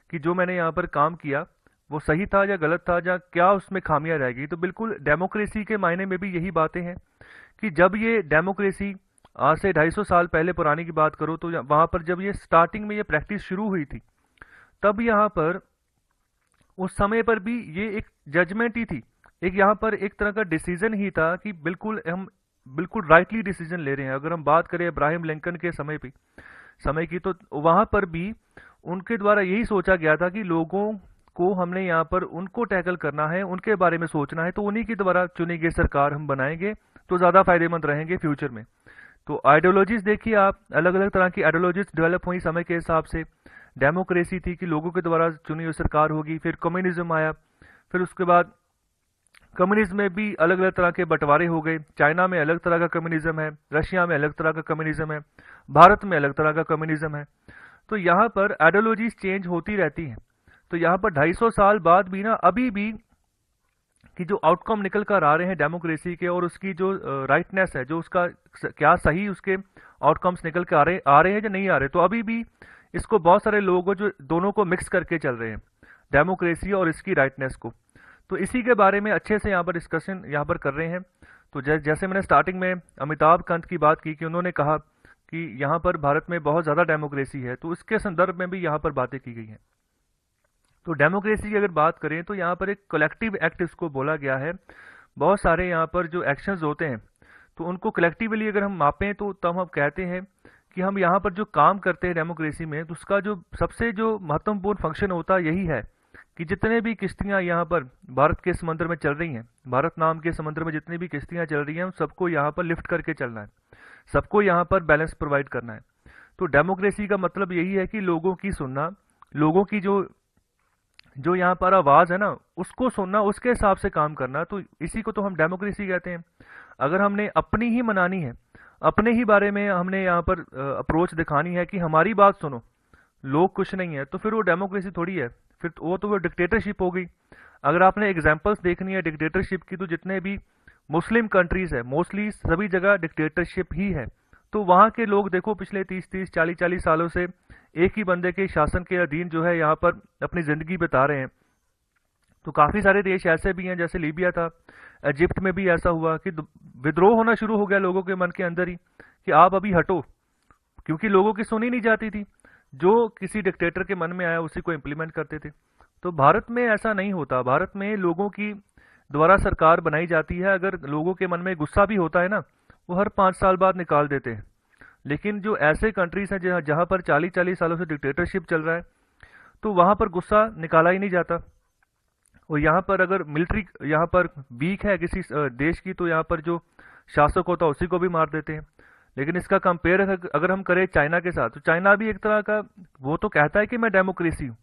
कि जो मैंने यहाँ पर काम किया वो सही था या गलत था, या क्या उसमें खामियां रह गई। तो बिल्कुल डेमोक्रेसी के मायने में भी यही बातें हैं कि जब ये डेमोक्रेसी आज से 250 साल पहले पुरानी की बात करो तो वहाँ पर जब ये स्टार्टिंग में ये प्रैक्टिस शुरू हुई थी, तब यहाँ पर उस समय पर भी ये एक जजमेंट ही थी, एक यहाँ पर एक तरह का डिसीजन ही था कि बिल्कुल हम बिल्कुल राइटली डिसीजन ले रहे हैं। अगर हम बात करें इब्राहिम लिंकन के समय की, तो वहाँ पर भी उनके द्वारा यही सोचा गया था कि लोगों को हमने यहाँ पर उनको टैकल करना है, उनके बारे में सोचना है, तो उन्हीं के द्वारा चुनी गई सरकार हम बनाएंगे तो ज़्यादा फायदेमंद रहेंगे फ्यूचर में। तो आइडियोलॉजीज देखिए आप, अलग अलग तरह की आइडियोलॉजीज डेवलप हुई समय के हिसाब से। डेमोक्रेसी थी कि लोगों के द्वारा चुनी हुई सरकार होगी, फिर कम्युनिज्म आया, फिर उसके बाद कम्युनिज्म में भी अलग अलग तरह के बंटवारे हो गए। चाइना में अलग तरह का कम्युनिज्म है, रशिया में अलग तरह का कम्युनिज्म है, भारत में अलग तरह का कम्युनिज्म है। तो यहाँ पर आइडियोलॉजीज चेंज होती रहती हैं। तो यहाँ पर 250 साल बाद भी ना, अभी भी कि जो आउटकम निकल कर आ रहे हैं डेमोक्रेसी के, और उसकी जो राइटनेस है, जो उसका क्या सही उसके आउटकम्स निकल के आ रहे हैं या नहीं आ रहे, तो अभी भी इसको बहुत सारे लोग जो दोनों को मिक्स करके चल रहे हैं, डेमोक्रेसी और इसकी राइटनेस को। तो इसी के बारे में अच्छे से यहाँ पर डिस्कशन यहाँ पर कर रहे हैं। तो जैसे मैंने स्टार्टिंग में अमिताभ कांत की बात की कि उन्होंने कहा कि यहाँ पर भारत में बहुत ज़्यादा डेमोक्रेसी है, तो उसके संदर्भ में भी यहाँ पर बातें की गई हैं। तो डेमोक्रेसी की अगर बात करें तो यहाँ पर एक कलेक्टिव एक्ट इसको बोला गया है। बहुत सारे यहाँ पर जो एक्शंस होते हैं तो उनको कलेक्टिवली अगर हम मापें तो तब हम कहते हैं कि हम यहाँ पर जो काम करते हैं डेमोक्रेसी में, तो उसका जो सबसे जो महत्वपूर्ण फंक्शन होता है यही है कि जितने भी किश्तियाँ यहाँ पर भारत के समुद्र में चल रही हैं, भारत नाम के समुद्र में जितनी भी किश्तियाँ चल रही हैं, उन सबको यहाँ पर लिफ्ट करके चलना है, सबको यहाँ पर बैलेंस प्रोवाइड करना है। तो डेमोक्रेसी का मतलब यही है कि लोगों की सुनना, लोगों की जो जो यहाँ पर आवाज़ है ना, उसको सुनना, उसके हिसाब से काम करना, तो इसी को तो हम डेमोक्रेसी कहते हैं। अगर हमने अपनी ही मनानी है, अपने ही बारे में हमने यहाँ पर अप्रोच दिखानी है कि हमारी बात सुनो, लोग कुछ नहीं है, तो फिर वो डेमोक्रेसी थोड़ी है, फिर वो डिक्टेटरशिप हो गई। अगर आपने एग्जांपल्स देखनी है डिक्टेटरशिप की, तो जितने भी मुस्लिम कंट्रीज है मोस्टली सभी जगह डिक्टेटरशिप ही है। तो वहाँ के लोग देखो पिछले 30-30 40-40 सालों से एक ही बंदे के शासन के अधीन जो है यहाँ पर अपनी जिंदगी बिता रहे हैं। तो काफी सारे देश ऐसे भी हैं, जैसे लीबिया था, इजिप्ट में भी ऐसा हुआ कि विद्रोह होना शुरू हो गया लोगों के मन के अंदर ही कि आप अभी हटो, क्योंकि लोगों की सुनी नहीं जाती थी, जो किसी डिक्टेटर के मन में आया उसी को इम्प्लीमेंट करते थे। तो भारत में ऐसा नहीं होता, भारत में लोगों की द्वारा सरकार बनाई जाती है। अगर लोगों के मन में गुस्सा भी होता है ना, वो हर 5 साल बाद निकाल देते हैं। लेकिन जो ऐसे कंट्रीज हैं जहाँ जहाँ पर 40-40 सालों से डिक्टेटरशिप चल रहा है, तो वहाँ पर गुस्सा निकाला ही नहीं जाता। और यहाँ पर अगर मिलिट्री यहाँ पर वीक है किसी देश की, तो यहाँ पर जो शासक होता है उसी को भी मार देते हैं। लेकिन इसका कंपेयर अगर हम करें चाइना के साथ, तो चाइना भी एक तरह का, वो तो कहता है कि मैं डेमोक्रेसी हूँ,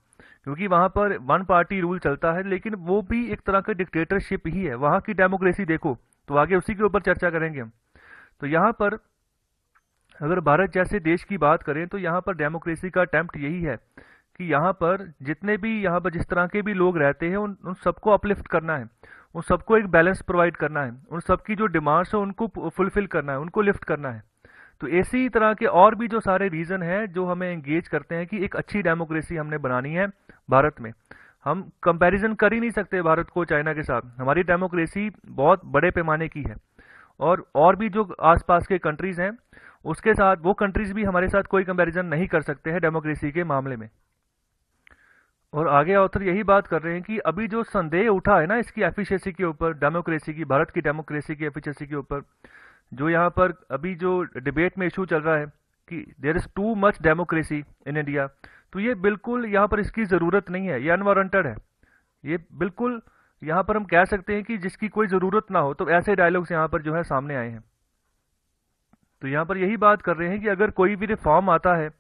क्योंकि वहाँ पर वन पार्टी रूल चलता है, लेकिन वो भी एक तरह का डिक्टेटरशिप ही है। वहाँ की डेमोक्रेसी देखो, तो आगे उसी के ऊपर चर्चा करेंगे हम। तो यहाँ पर अगर भारत जैसे देश की बात करें, तो यहाँ पर डेमोक्रेसी का अटेम्प्ट यही है कि यहाँ पर जितने भी यहाँ पर जिस तरह के भी लोग रहते हैं, उन सबको अपलिफ्ट करना है, उन सबको एक बैलेंस प्रोवाइड करना है, उन सबकी जो डिमांड्स है उनको फुलफिल करना है, उनको लिफ्ट करना है। तो इसी तरह के और भी जो सारे रीजन हैं जो हमें एंगेज करते हैं कि एक अच्छी डेमोक्रेसी हमने बनानी है भारत में। हम कंपैरिजन कर ही नहीं सकते भारत को चाइना के साथ, हमारी डेमोक्रेसी बहुत बड़े पैमाने की है। और भी जो आसपास के कंट्रीज हैं उसके साथ, वो कंट्रीज भी हमारे साथ कोई कंपैरिजन नहीं कर सकते हैं डेमोक्रेसी के मामले में। और आगे ऑथर यही बात कर रहे हैं कि अभी जो संदेह उठा है ना इसकी एफिशिएंसी के ऊपर, डेमोक्रेसी की, भारत की डेमोक्रेसी की एफिशिएंसी के ऊपर, जो यहाँ पर अभी जो डिबेट में इशू चल रहा है कि there is too much democracy in India, तो ये बिल्कुल यहाँ पर इसकी ज़रूरत नहीं है, ये अनवारंटेड है। ये बिल्कुल यहाँ पर हम कह सकते हैं कि जिसकी कोई ज़रूरत ना हो, तो ऐसे डायलॉग्स यहाँ पर जो है सामने आए हैं। तो यहाँ पर यही बात कर रहे हैं कि अगर कोई भी रिफॉर्म आता है,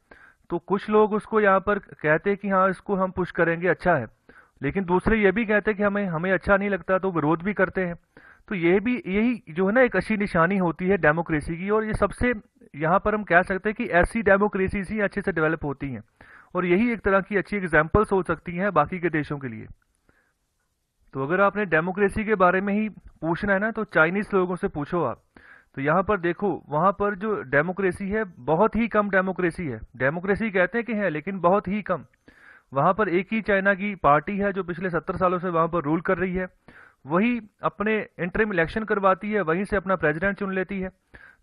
तो कुछ लोग उसको यहाँ पर कहते हैं कि हाँ इसको हम पुश करेंगे, अच्छा है, लेकिन दूसरे ये भी कहते हैं कि हमें हमें अच्छा नहीं लगता, तो विरोध भी करते हैं। तो ये भी यही जो है ना एक अच्छी निशानी होती है डेमोक्रेसी की, और ये सबसे यहाँ पर हम कह सकते हैं कि ऐसी डेमोक्रेसी ही अच्छे से डेवलप होती हैं, और यही एक तरह की अच्छी एग्जाम्पल्स हो सकती हैं बाकी के देशों के लिए। तो अगर आपने डेमोक्रेसी के बारे में ही पूछना है ना, तो चाइनीज लोगों से पूछो आप। तो यहाँ पर देखो, वहाँ पर जो डेमोक्रेसी है बहुत ही कम डेमोक्रेसी है, डेमोक्रेसी कहते हैं कि है लेकिन बहुत ही कम। वहाँ पर एक ही चाइना की पार्टी है जो पिछले 70 सालों से वहाँ पर रूल कर रही है, वही अपने इंटरिम इलेक्शन करवाती है, वहीं से अपना प्रेसिडेंट चुन लेती है।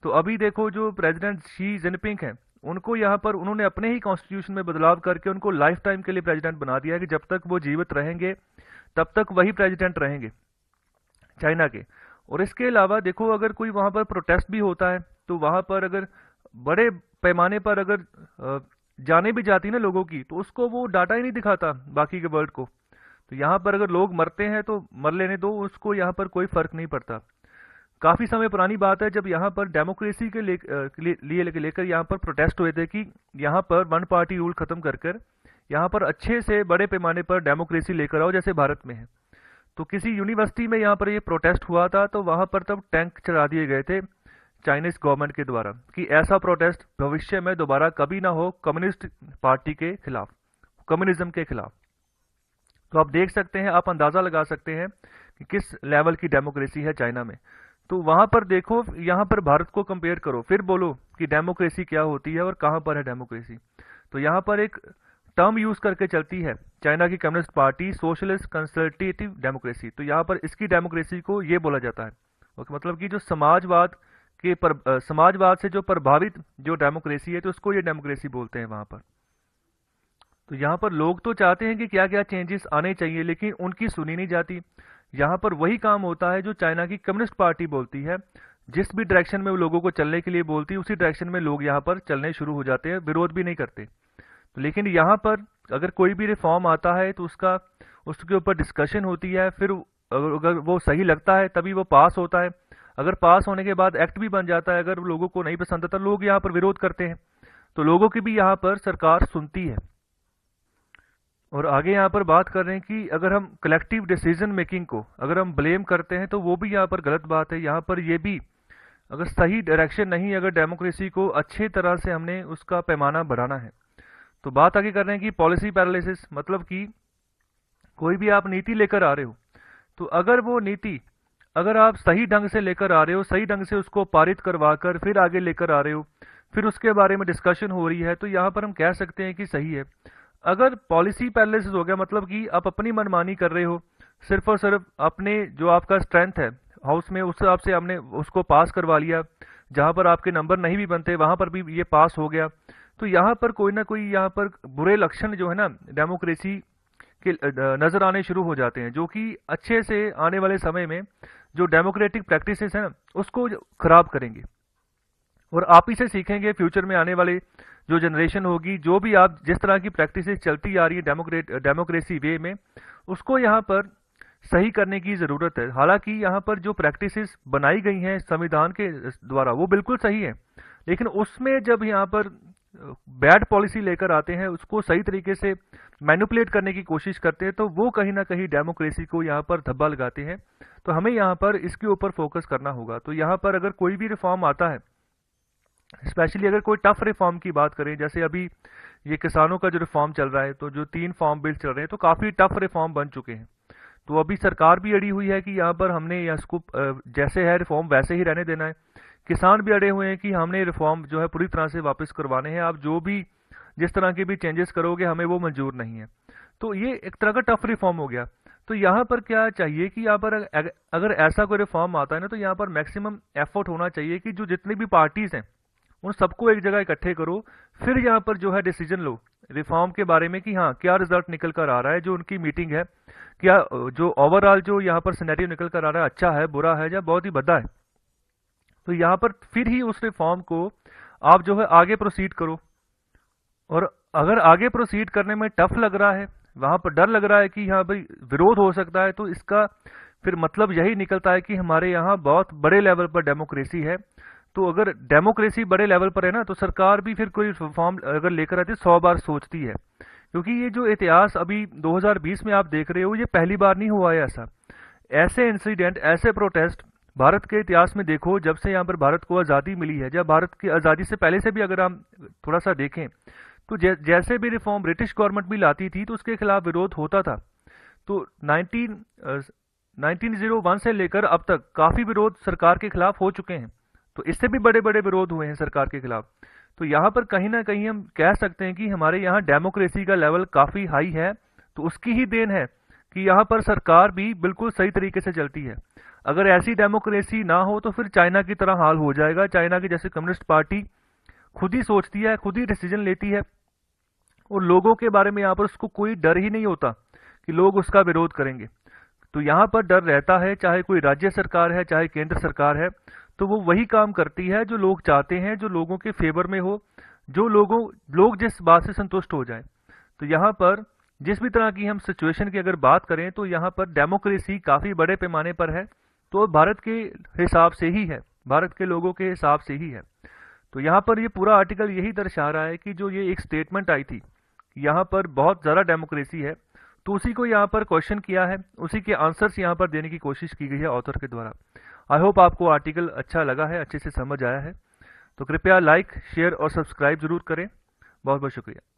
तो अभी देखो जो प्रेसिडेंट शी जिनपिंग है, उनको यहाँ पर उन्होंने अपने ही कॉन्स्टिट्यूशन में बदलाव करके उनको लाइफ टाइम के लिए प्रेसिडेंट बना दिया है कि जब तक वो जीवित रहेंगे तब तक वही प्रेसिडेंट रहेंगे चाइना के। और इसके अलावा देखो, अगर कोई वहाँ पर प्रोटेस्ट भी होता है, तो वहाँ पर अगर बड़े पैमाने पर अगर जाने भी जाती ना लोगों की, तो उसको वो डाटा ही नहीं दिखाता बाकी के वर्ल्ड को। तो यहाँ पर अगर लोग मरते हैं तो मर लेने दो, उसको यहाँ पर कोई फर्क नहीं पड़ता। काफी समय पुरानी बात है जब यहाँ पर डेमोक्रेसी के लेकर यहाँ पर प्रोटेस्ट हुए थे कि यहाँ पर वन पार्टी रूल खत्म कर यहाँ पर अच्छे से बड़े पैमाने पर डेमोक्रेसी लेकर आओ जैसे भारत में है। तो किसी यूनिवर्सिटी में यहाँ पर ये प्रोटेस्ट हुआ था, तो वहां पर तब टैंक चढ़ा दिए गए थे चाइनीज गवर्नमेंट के द्वारा कि ऐसा प्रोटेस्ट भविष्य में दोबारा कभी ना हो कम्युनिस्ट पार्टी के खिलाफ, कम्युनिज्म के खिलाफ। तो आप देख सकते हैं, आप अंदाजा लगा सकते हैं कि किस लेवल की डेमोक्रेसी है चाइना में। तो वहां पर देखो, यहाँ पर भारत को कंपेयर करो, फिर बोलो कि डेमोक्रेसी क्या होती है और कहाँ पर है डेमोक्रेसी। तो यहाँ पर एक टर्म यूज करके चलती है चाइना की communist party, socialist consultative democracy. तो यहाँ पर इसकी डेमोक्रेसी को ये बोला जाता है, मतलब कि जो समाजवाद समाजवाद से जो प्रभावित जो डेमोक्रेसी है, तो उसको ये डेमोक्रेसी बोलते हैं वहां पर। तो यहाँ पर लोग तो चाहते हैं कि क्या क्या चेंजेस आने चाहिए, लेकिन उनकी सुनी नहीं जाती। यहाँ पर वही काम होता है जो चाइना की कम्युनिस्ट पार्टी बोलती है, जिस भी डायरेक्शन में वो लोगों को चलने के लिए बोलती है उसी डायरेक्शन में लोग यहाँ पर चलने शुरू हो जाते हैं, विरोध भी नहीं करते। तो लेकिन यहाँ पर अगर कोई भी रिफॉर्म आता है तो उसके ऊपर डिस्कशन होती है, फिर अगर वो सही लगता है तभी वो पास होता है। अगर पास होने के बाद एक्ट भी बन जाता है, अगर लोगों को नहीं पसंद आता, लोग यहाँ पर विरोध करते हैं, तो लोगों की भी यहाँ पर सरकार सुनती है। और आगे यहाँ पर बात कर रहे हैं कि अगर हम कलेक्टिव डिसीजन मेकिंग को अगर हम ब्लेम करते हैं तो वो भी यहाँ पर गलत बात है। यहाँ पर ये भी अगर सही डायरेक्शन नहीं, अगर डेमोक्रेसी को अच्छी तरह से हमने उसका पैमाना बढ़ाना है। तो बात आगे कर रहे हैं कि पॉलिसी पैरालिसिस, मतलब कि कोई भी आप नीति लेकर आ रहे हो, तो अगर वो नीति अगर आप सही ढंग से लेकर आ रहे हो, सही ढंग से उसको पारित करवा कर फिर आगे लेकर आ रहे हो, फिर उसके बारे में डिस्कशन हो रही है, तो यहाँ पर हम कह सकते हैं कि सही है। अगर पॉलिसी पैरालिसिस हो गया, मतलब कि आप अपनी मनमानी कर रहे हो, सिर्फ और सिर्फ अपने जो आपका स्ट्रेंथ है हाउस में उस हिसाब से हमने उसको पास करवा लिया, जहां पर आपके नंबर नहीं भी बनते वहां पर भी ये पास हो गया, तो यहाँ पर कोई ना कोई यहाँ पर बुरे लक्षण जो है ना डेमोक्रेसी के नजर आने शुरू हो जाते हैं, जो कि अच्छे से आने वाले समय में जो डेमोक्रेटिक प्रैक्टिसेस हैं उसको खराब करेंगे। और आप ही से सीखेंगे फ्यूचर में आने वाले जो जनरेशन होगी, जो भी आप जिस तरह की प्रैक्टिसेस चलती आ रही है डेमोक्रेसी वे में, उसको यहाँ पर सही करने की जरूरत है। हालांकि यहाँ पर जो प्रैक्टिसेस बनाई गई हैं संविधान के द्वारा वो बिल्कुल सही है, लेकिन उसमें जब यहाँ पर बैड पॉलिसी लेकर आते हैं, उसको सही तरीके से मैनिपुलेट करने की कोशिश करते हैं, तो वो कहीं ना कहीं डेमोक्रेसी को यहाँ पर धब्बा लगाते हैं। तो हमें यहाँ पर इसके ऊपर फोकस करना होगा। तो यहाँ पर अगर कोई भी रिफॉर्म आता है, स्पेशली अगर कोई टफ रिफॉर्म की बात करें, जैसे अभी ये किसानों का जो रिफॉर्म चल रहा है, तो जो 3 फार्म बिल चल रहे हैं, तो काफी टफ रिफॉर्म बन चुके हैं। तो अभी सरकार भी अड़ी हुई है कि यहाँ पर हमने इसको जैसे है रिफॉर्म वैसे ही रहने देना है। किसान भी अड़े हुए हैं कि हमने रिफॉर्म जो है पूरी तरह से वापस करवाने हैं, आप जो भी जिस तरह के भी चेंजेस करोगे हमें वो मंजूर नहीं है। तो ये एक तरह का टफ रिफॉर्म हो गया। तो यहाँ पर क्या चाहिए कि यहाँ पर अगर ऐसा कोई रिफॉर्म आता है ना, तो यहाँ पर मैक्सिमम एफर्ट होना चाहिए कि जो जितनी भी पार्टीज हैं उन सबको एक जगह इकट्ठे करो, फिर यहाँ पर जो है डिसीजन लो रिफॉर्म के बारे में कि हाँ क्या रिजल्ट निकल कर आ रहा है, जो उनकी मीटिंग है, क्या जो ओवरऑल जो यहाँ पर सिनेरियो निकल कर आ रहा है अच्छा है, बुरा है या बहुत ही भद्दा है। तो यहाँ पर फिर ही उस रिफॉर्म को आप जो है आगे प्रोसीड करो। और अगर आगे प्रोसीड करने में टफ लग रहा है, वहां पर डर लग रहा है कि हाँ भाई विरोध हो सकता है, तो इसका फिर मतलब यही निकलता है कि हमारे यहाँ बहुत बड़े लेवल पर डेमोक्रेसी है। तो अगर डेमोक्रेसी बड़े लेवल पर है ना, तो सरकार भी फिर कोई रिफॉर्म अगर लेकर आती है 100 बार सोचती है, क्योंकि ये जो इतिहास अभी 2020 में आप देख रहे हो, ये पहली बार नहीं हुआ है ऐसा। ऐसे इंसिडेंट, ऐसे प्रोटेस्ट भारत के इतिहास में देखो, जब से यहाँ पर भारत को आज़ादी मिली है, जब भारत की आज़ादी से पहले से भी अगर हम थोड़ा सा देखें, तो जैसे भी रिफॉर्म ब्रिटिश गवर्नमेंट भी लाती थी तो उसके खिलाफ विरोध होता था। तो 1901 से लेकर अब तक काफी विरोध सरकार के खिलाफ हो चुके हैं, तो इससे भी बड़े बड़े विरोध हुए हैं सरकार के खिलाफ। तो यहाँ पर कहीं ना कहीं हम कह सकते हैं कि हमारे यहाँ डेमोक्रेसी का लेवल काफी हाई है। तो उसकी ही देन है कि यहाँ पर सरकार भी बिल्कुल सही तरीके से चलती है। अगर ऐसी डेमोक्रेसी ना हो तो फिर चाइना की तरह हाल हो जाएगा। चाइना की जैसे कम्युनिस्ट पार्टी खुद ही सोचती है, खुद ही डिसीजन लेती है, और लोगों के बारे में यहाँ पर उसको कोई डर ही नहीं होता कि लोग उसका विरोध करेंगे। तो यहाँ पर डर रहता है, चाहे कोई राज्य सरकार है चाहे केंद्र सरकार है, तो वो वही काम करती है जो लोग चाहते हैं, जो लोगों के फेवर में हो, जो लोग जिस बात से संतुष्ट हो जाए। तो यहाँ पर जिस भी तरह की हम सिचुएशन की अगर बात करें, तो यहाँ पर डेमोक्रेसी काफी बड़े पैमाने पर है, तो भारत के हिसाब से ही है, भारत के लोगों के हिसाब से ही है। तो यहाँ पर ये पूरा आर्टिकल यही दर्शा रहा है कि जो ये एक स्टेटमेंट आई थी, यहाँ पर बहुत ज़्यादा डेमोक्रेसी है, तो उसी को यहाँ पर क्वेश्चन किया है, उसी के आंसर्स यहाँ पर देने की कोशिश की गई है ऑथर के द्वारा। आई होप आपको आर्टिकल अच्छा लगा है, अच्छे से समझ आया है। तो कृपया लाइक, शेयर और सब्सक्राइब जरूर करें। बहुत बहुत शुक्रिया।